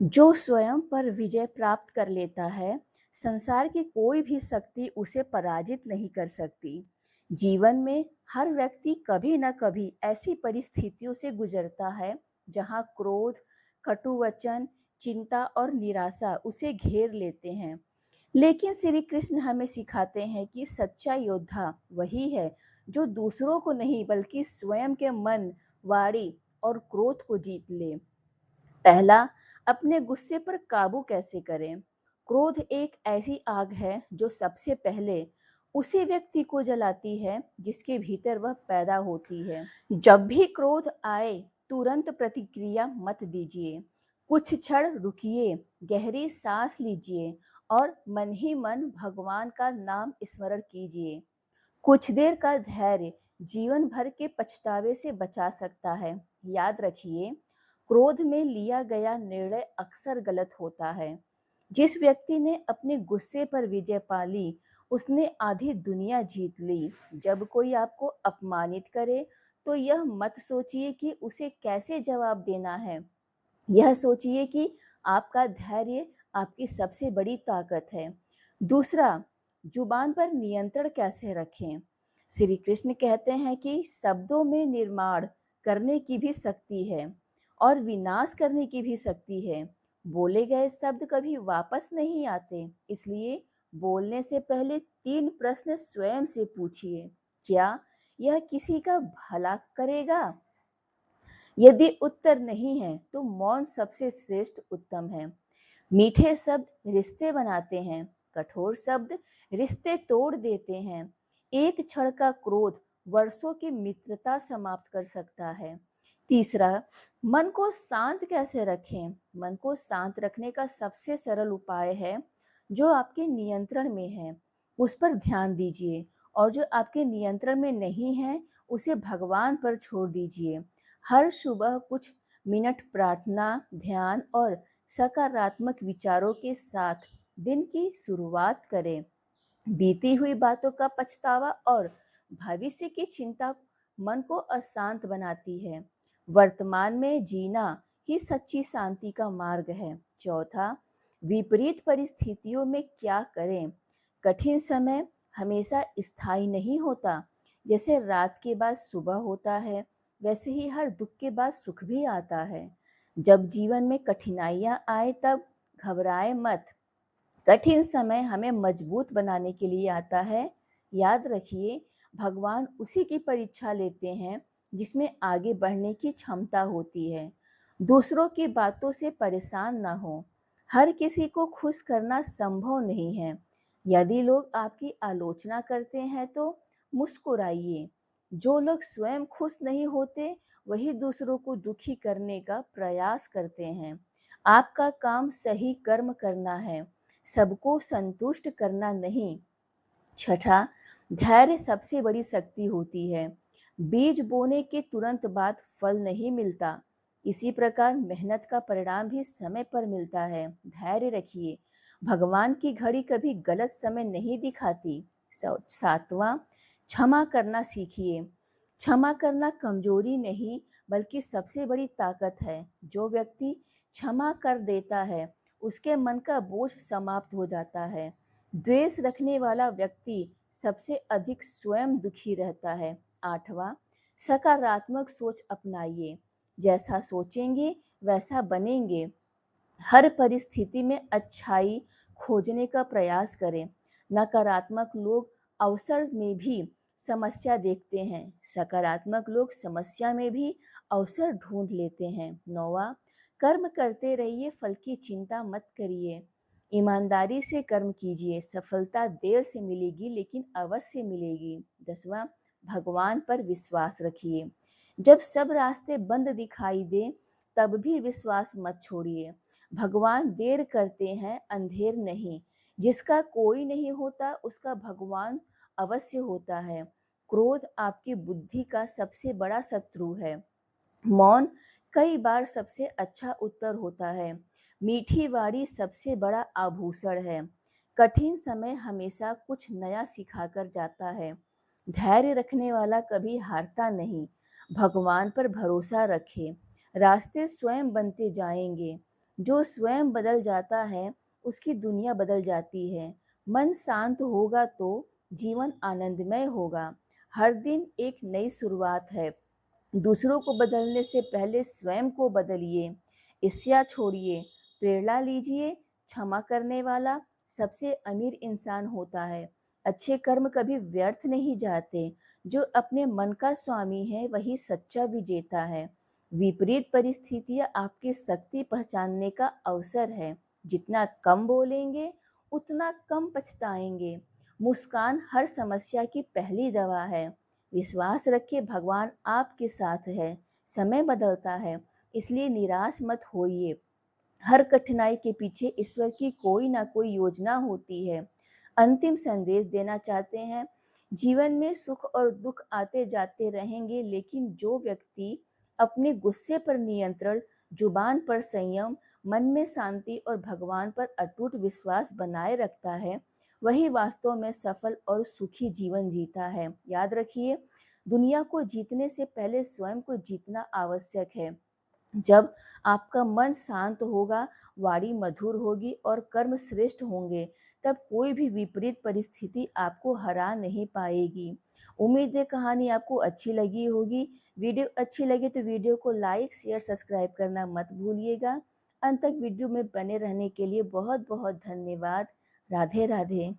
जो स्वयं पर विजय प्राप्त कर लेता है, संसार की कोई भी शक्ति उसे पराजित नहीं कर सकती। जीवन में हर व्यक्ति कभी न कभी ऐसी परिस्थितियों से गुजरता है, जहां क्रोध, कटु वचन, चिंता और निराशा उसे घेर लेते हैं। लेकिन श्री कृष्ण हमें सिखाते हैं कि सच्चा योद्धा वही है जो दूसरों को नहीं बल्कि स्वयं के मन, वाणी और क्रोध को जीत ले। पहला, अपने गुस्से पर काबू कैसे करें? क्रोध एक ऐसी आग है जो सबसे पहले उसी व्यक्ति को जलाती है जिसके भीतर वह पैदा होती है। जब भी क्रोध आए, तुरंत प्रतिक्रिया मत दीजिए। कुछ क्षण रुकिए, गहरी सांस लीजिए और मन ही मन भगवान का नाम स्मरण कीजिए। कुछ देर का धैर्य जीवन भर के पछतावे से बचा सकता है। याद रखिए, क्रोध में लिया गया निर्णय अक्सर गलत होता है। जिस व्यक्ति ने अपने गुस्से पर विजय पा ली, उसने आधी दुनिया जीत ली। जब कोई आपको अपमानित करे, तो यह मत सोचिए कि उसे कैसे जवाब देना है। यह सोचिए कि आपका धैर्य आपकी सबसे बड़ी ताकत है। दूसरा, जुबान पर नियंत्रण कैसे रखें? श्री कृष्ण कहते हैं कि शब्दों में निर्माण करने की भी शक्ति है और विनाश करने की भी शक्ति है। बोले गए शब्द कभी वापस नहीं आते, इसलिए बोलने से पहले 3 प्रश्न स्वयं से पूछिए। क्या यह किसी का भला करेगा? यदि उत्तर नहीं है, तो मौन सबसे श्रेष्ठ उत्तम है। मीठे शब्द रिश्ते बनाते हैं, कठोर शब्द रिश्ते तोड़ देते हैं। एक क्षण का क्रोध वर्षों की मित्रता समाप्त कर सकता है। तीसरा, मन को शांत कैसे रखें? मन को शांत रखने का सबसे सरल उपाय है, जो आपके नियंत्रण में है, उस पर ध्यान दीजिए, और जो आपके नियंत्रण में नहीं है, उसे भगवान पर छोड़ दीजिए। हर सुबह कुछ मिनट प्रार्थना, ध्यान और सकारात्मक विचारों के साथ दिन की शुरुआत करें। बीती हुई बातों का पछतावा और भविष्य की चिंता मन को अशांत बनाती है। वर्तमान में जीना ही सच्ची शांति का मार्ग है। चौथा, विपरीत परिस्थितियों में क्या करें? कठिन समय हमेशा स्थायी नहीं होता। जैसे रात के बाद सुबह होता है, वैसे ही हर दुख के बाद सुख भी आता है। जब जीवन में कठिनाइयां आए, तब घबराए मत। कठिन समय हमें मजबूत बनाने के लिए आता है। याद रखिए, भगवान उसी की परीक्षा लेते हैं जिसमें आगे बढ़ने की क्षमता होती है। दूसरों की बातों से परेशान ना हो। हर किसी को खुश करना संभव नहीं है। यदि लोग आपकी आलोचना करते हैं, तो मुस्कुराइए। जो लोग स्वयं खुश नहीं होते, वही दूसरों को दुखी करने का प्रयास करते हैं। आपका काम सही कर्म करना है, सबको संतुष्ट करना नहीं। छठा, धैर्य सबसे बड़ी शक्ति होती है। बीज बोने के तुरंत बाद फल नहीं मिलता। इसी प्रकार मेहनत का परिणाम भी समय पर मिलता है। धैर्य रखिए, भगवान की घड़ी कभी गलत समय नहीं दिखाती। सातवां, क्षमा करना सीखिए। क्षमा करना कमजोरी नहीं, बल्कि सबसे बड़ी ताकत है। जो व्यक्ति क्षमा कर देता है, उसके मन का बोझ समाप्त हो जाता है। द्वेष रखने वाला व्यक्ति सबसे अधिक स्वयं दुखी रहता है। आठवां, सकारात्मक सोच अपनाइए। जैसा सोचेंगे वैसा बनेंगे। हर परिस्थिति में अच्छाई खोजने का प्रयास करें। नकारात्मक लोग अवसर में भी समस्या देखते हैं, सकारात्मक लोग समस्या में भी अवसर ढूंढ लेते हैं। नौवां, कर्म करते रहिए, फल की चिंता मत करिए। ईमानदारी से कर्म कीजिए, सफलता देर से मिलेगी लेकिन अवश्य मिलेगी। 10वां, भगवान पर विश्वास रखिए। जब सब रास्ते बंद दिखाई दे, तब भी विश्वास मत छोड़िए। भगवान देर करते हैं, अंधेर नहीं। जिसका कोई नहीं होता, उसका भगवान अवश्य होता है। क्रोध आपकी बुद्धि का सबसे बड़ा शत्रु है। मौन कई बार सबसे अच्छा उत्तर होता है। मीठी वाणी सबसे बड़ा आभूषण है। कठिन समय हमेशा कुछ नया सिखाकर जाता है। धैर्य रखने वाला कभी हारता नहीं। भगवान पर भरोसा रखें, रास्ते स्वयं बनते जाएंगे। जो स्वयं बदल जाता है, उसकी दुनिया बदल जाती है। मन शांत होगा तो जीवन आनंदमय होगा। हर दिन एक नई शुरुआत है। दूसरों को बदलने से पहले स्वयं को बदलिए। ईर्ष्या छोड़िए, प्रेरणा लीजिए। क्षमा करने वाला सबसे अमीर इंसान होता है। अच्छे कर्म कभी व्यर्थ नहीं जाते। जो अपने मन का स्वामी है, वही सच्चा विजेता है। विपरीत परिस्थितियाँ आपकी शक्ति पहचानने का अवसर है। जितना कम बोलेंगे, उतना कम पछताएंगे। मुस्कान हर समस्या की पहली दवा है। विश्वास रखिए, भगवान आपके साथ है। समय बदलता है, इसलिए निराश मत होइए। हर कठिनाई के पीछे ईश्वर की कोई ना कोई योजना होती है। अंतिम संदेश देना चाहते हैं, जीवन में सुख और दुख आते जाते रहेंगे, लेकिन जो व्यक्ति अपने गुस्से पर नियंत्रण, जुबान पर संयम, मन में शांति और भगवान पर अटूट विश्वास बनाए रखता है, वही वास्तव में सफल और सुखी जीवन जीता है। याद रखिए, दुनिया को जीतने से पहले स्वयं को जीतना आवश्यक है। जब आपका मन शांत होगा, वाणी मधुर होगी और कर्म श्रेष्ठ होंगे, तब कोई भी विपरीत परिस्थिति आपको हरा नहीं पाएगी। उम्मीद है कहानी आपको अच्छी लगी होगी। वीडियो अच्छी लगे तो वीडियो को लाइक, शेयर, सब्सक्राइब करना मत भूलिएगा। अंत तक वीडियो में बने रहने के लिए बहुत बहुत धन्यवाद। राधे राधे।